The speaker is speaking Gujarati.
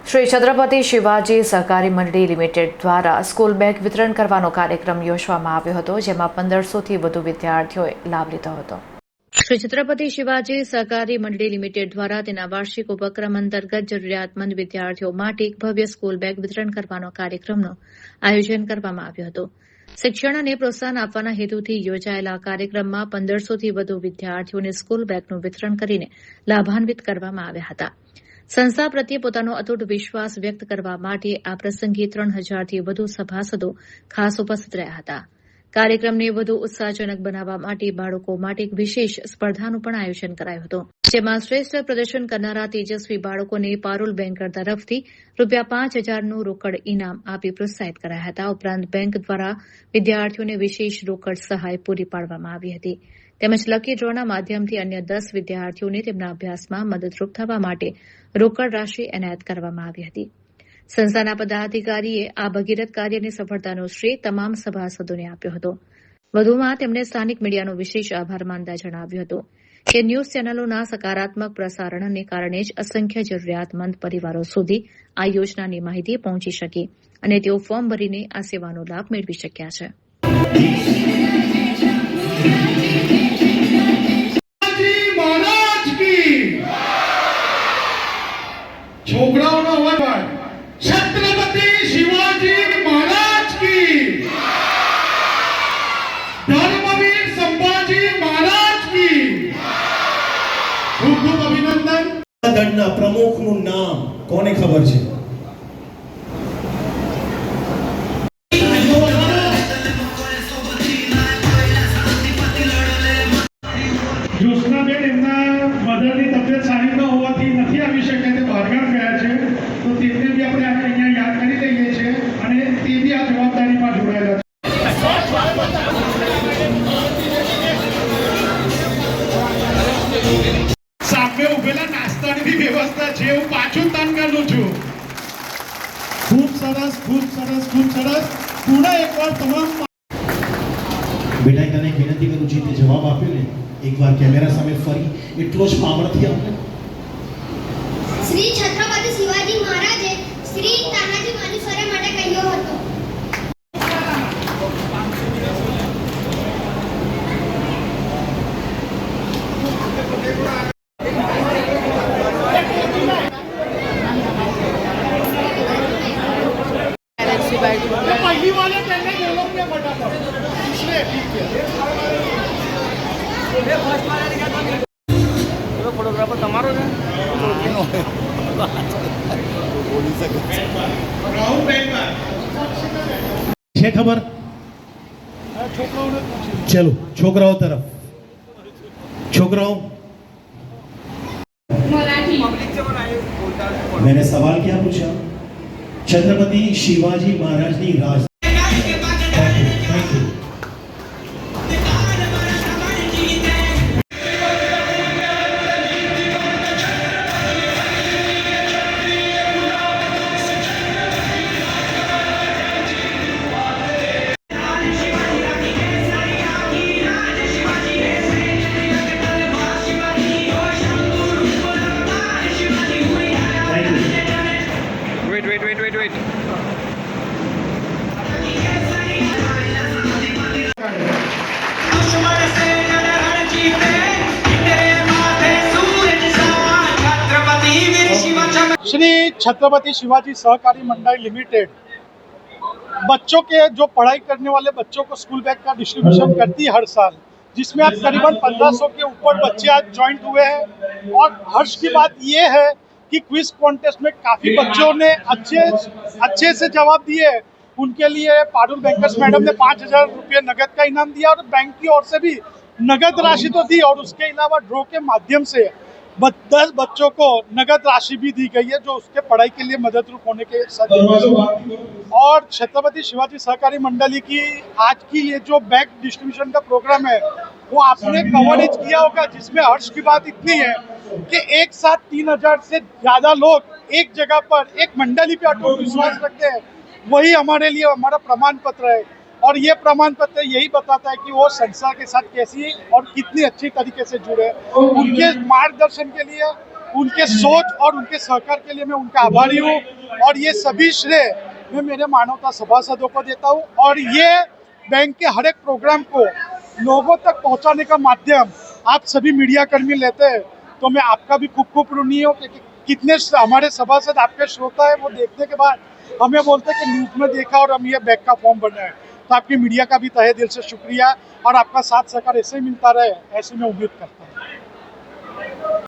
શ્રી છત્રપતિ શિવાજી સહકારી મંડળી લિમિટેડ દ્વારા સ્કૂલ બેગ વિતરણ કરવાનો કાર્યક્રમ યોજવામાં આવ્યો હતો, જેમાં 1500થી વધુ વિદ્યાર્થીઓએ લાભ લીધો હતો। શ્રી છત્રપતિ શિવાજી સહકારી મંડળી લિમિટેડ દ્વારા તેના વાર્ષિક ઉપક્રમ અંતર્ગત જરૂરિયાતમંદ વિદ્યાર્થીઓ માટે એક ભવ્ય સ્કૂલ બેગ વિતરણ કરવાનો કાર્યક્રમનું આયોજન કરવામાં આવ્યું હતું। શિક્ષણ અને પ્રોત્સાહન આપવાના હેતુથી યોજાયેલા કાર્યક્રમમાં 1500થી વધુ વિદ્યાર્થીઓને સ્કૂલ બેગનું વિતરણ કરીને લાભાન્વિત કરવામાં આવ્યા હતા। સંસ્થા પ્રત્યે પોતાનો અતૂટ વિશ્વાસ વ્યક્ત કરવા માટે આ પ્રસંગે 3000થી વધુ સભાસદો ખાસ ઉપસ્થિત રહ્યા હતા। કાર્યક્રમને વધુ ઉત્સાહજનક બનાવવા માટે બાળકો માટે એક વિશેષ સ્પર્ધાનું પણ આયોજન કરાયું હતું, જેમાં શ્રેષ્ઠ પ્રદર્શન કરનારા તેજસ્વી બાળકોને પારુલ બેંકર તરફથી ₹5000નું રોકડ ઇનામ આપી પ્રોત્સાહિત કરાયા હતા। ઉપરાંત બેંક દ્વારા વિદ્યાર્થીઓને વિશેષ રોકડ સહાય પૂરી પાડવામાં આવી હતી, તેમજ લકી ડ્રોના માધ્યમથી અન્ય 10 વિદ્યાર્થીઓને તેમના અભ્યાસમાં મદદરૂપ થવા માટે રોકડ રાશિ એનાયત કરવામાં આવી હતી। સંસ્થાના પદાધિકારીએ આ ભગીરથ કાર્યની સફળતાનો શ્રેય તમામ સભાસદોને આપ્યો હતો। વધુમાં તેમણે સ્થાનિક મીડિયાનો વિશેષ આભાર માનતા જણાવ્યું હતું કે ન્યૂઝ ચેનલોના સકારાત્મક પ્રસારણને કારણે જ અસંખ્ય જરૂરિયાતમંદ પરિવારો સુધી આ યોજનાની માહિતી પહોંચી શકી અને તેઓ ફોર્મ ભરીને આ સેવાનો લાભ મેળવી શક્યા છે। છોકરાઓનો અવાજ છત્રપતિ શિવાજી મહારાજ કી ધર્મવીર સંભાજી મહારાજ કી ખૂબ ખૂબ અભિનંદન। દળના પ્રમુખનું નામ કોને ખબર છે? જ્યોત્સનાબેન એમના મધરની તબિયત સારી ન હોવાથી નથી આવી શકે, તે બહારગામ ગયા છે, તો તેમને બી આપણે અહીંયા યાદ કરી લઈએ છીએ અને તે બી આ જવાબદારીમાં જોડાયેલા છે। સામે ઉભેલા નાસ્તાની બી વ્યવસ્થા છે, હું પાછું તન કરું છું। ખૂબ સરસ, ખૂબ સરસ, ખૂબ સરસ। પૂરા એકવાર તમામ બેટા તને વિનંતી કરું છું, તે જવાબ આપ્યો ને એકવાર કેમેરા સામે ફરી એટલો જ પાવરથી આપણે શ્રી છત્રપતિ શિવાજી મહારાજે શ્રી તાનાજી માલુસરે માટે કહ્યો હતો। पहली वाले पहले बोलो क्या फटाफट इसलिए ठीक है। फोटोग्राफर તમારો છે છે ખબર? ચલો છોકરાઓ તરફ। છોકરાઓ, मैंने सवाल क्या पूछा? छत्रपति शिवाजी महाराज की राज wait. श्री छत्रपति शिवाजी सहकारी मंडल लिमिटेड बच्चों के जो पढ़ाई करने वाले बच्चों को स्कूल बैग का डिस्ट्रीब्यूशन करती है हर साल, जिसमें अब करीबन 1500 के ऊपर बच्चे आज ज्वाइंट हुए हैं। और हर्ष की बात ये है कि क्विज कॉन्टेस्ट में काफ़ी बच्चों ने अच्छे से जवाब दिए। उनके लिए पारुल बैंकर्स मैडम ने 5000 रुपये नगद का इनाम दिया और बैंक की ओर से भी नगद राशि तो दी, और उसके अलावा ड्रॉ के माध्यम से 10 बच्चों को नगद राशि भी दी गई है, जो उसके पढ़ाई के लिए मददरूप होने के साथ। और छत्रपति शिवाजी सहकारी मंडली की आज की ये जो बैग डिस्ट्रीब्यूशन का प्रोग्राम है, वो आपने कवरेज किया होगा, जिसमें हर्ष की बात इतनी है कि एक साथ 3000 से ज़्यादा लोग एक जगह पर एक मंडली पे अटूट विश्वास रखते हैं। वही हमारे लिए हमारा प्रमाण पत्र है, और ये प्रमाण पत्र यही बताता है कि वो संस्था के साथ कैसी और कितनी अच्छी तरीके से जुड़े। उनके मार्गदर्शन के लिए, उनके सोच और उनके सहकार के लिए मैं उनका आभारी हूँ। और ये सभी श्रेय मैं मेरे मानवता सभासदों को देता हूँ। और ये बैंक के हर एक प्रोग्राम को लोगों तक पहुंचाने का माध्यम आप सभी मीडिया कर्मी लेते हैं, तो मैं आपका भी खूब खूब ऋणी हूँ कि कितने हमारे सभासद आपके श्रोता है वो देखने के बाद हमें बोलते हैं कि न्यूज़ में देखा और हम ये बैंक का फॉर्म बनाए। तो आपकी मीडिया का भी तहे दिल से शुक्रिया और आपका साथ सहकार ऐसे ही मिलता रहे, ऐसी मैं उम्मीद करता हूँ।